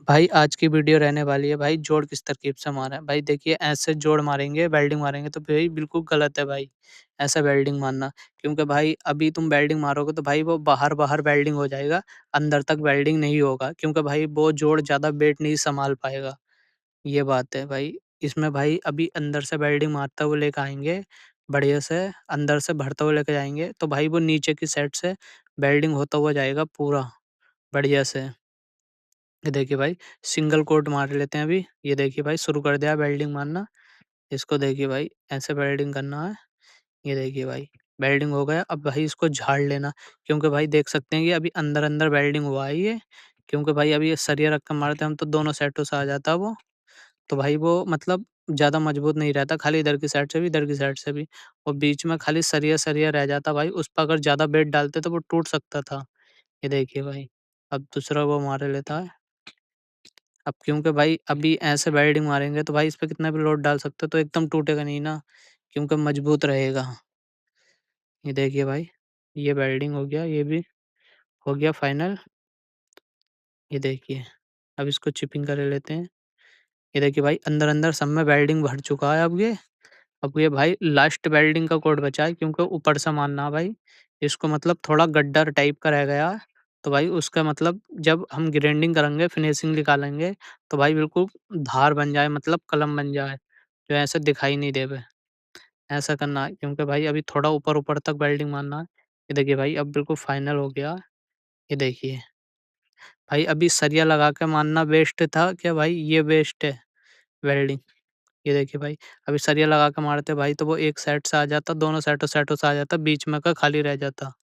भाई आज की वीडियो रहने वाली है भाई जोड़ किस तरकीब से मारा है। भाई देखिए ऐसे जोड़ मारेंगे, वेल्डिंग मारेंगे तो भाई बिल्कुल गलत है भाई, ऐसा वेल्डिंग मारना। क्योंकि भाई अभी तुम वेल्डिंग मारोगे तो भाई वो बाहर-बाहर वेल्डिंग हो जाएगा, अंदर तक वेल्डिंग नहीं होगा क्योंकि भाई वो जोड़ ज़्यादा वेट नहीं सँभाल पाएगा, ये बात है भाई। इसमें भाई अभी अंदर से वेल्डिंग मारते हुए लेके आएँगे, बढ़िया से अंदर से भरते हुए लेके जाएँगे तो भाई वो नीचे की साइड से वेल्डिंग होता हुआ जाएगा पूरा, बढ़िया से। ये देखिए भाई सिंगल कोट मार लेते हैं अभी। ये देखिए भाई शुरू कर दिया वेल्डिंग मारना। इसको देखिए भाई ऐसे वेल्डिंग करना है। ये देखिए भाई वेल्डिंग हो गया। अब भाई इसको झाड़ लेना क्योंकि भाई देख सकते हैं कि अभी अंदर-अंदर वेल्डिंग हुआ है ये। क्योंकि भाई अभी ये सरिया रख के मारते हैं हम तो दोनों साइडों से आ जाता है वो। तो भाई वो मतलब ज़्यादा मजबूत नहीं रहता, खाली इधर की साइड से भी, इधर की साइड से भी और बीच में खाली सरिया-सरिया रह जाता भाई। उस पे अगर ज़्यादा वेट डालते तो वो टूट सकता था। ये देखिए भाई। अब दूसरा वो मार लेता है। अब क्योंकि भाई अभी ऐसे वेल्डिंग मारेंगे तो भाई इस पे कितना भी लोड डाल सकते हो तो एकदम टूटेगा नहीं ना, क्योंकि मजबूत रहेगा। ये देखिए भाई, ये वेल्डिंग हो गया, ये भी हो गया फाइनल। ये देखिए, अब इसको चिपिंग कर लेते हैं। ये देखिए भाई अंदर-अंदर सब में वेल्डिंग भर चुका है अब ये। अब ये भाई लास्ट वेल्डिंग का कोड बचा है क्योंकि ऊपर से मारना है भाई। इसको मतलब थोड़ा गड्ढा टाइप का रह गया है, तो भाई उसका मतलब जब हम ग्राइंडिंग करेंगे, फिनिशिंग निकालेंगे, तो भाई बिल्कुल धार बन जाए मतलब कलम बन जाए, जो ऐसे दिखाई नहीं देवे। ऐसा करना है क्योंकि भाई अभी थोड़ा ऊपर-ऊपर तक वेल्डिंग मारना है। ये देखिए भाई अब बिल्कुल फाइनल हो गया। ये देखिए, भाई अभी सरिया लगा के मारना बेस्ट था क्या भाई ये बेस्ट है वेल्डिंग। ये देखिए भाई, अभी सरिया लगा के मारते भाई तो वो एक साइड से आ जाता, दोनों साइडों साइडों से आ जाता, बीच में का खाली रह जाता।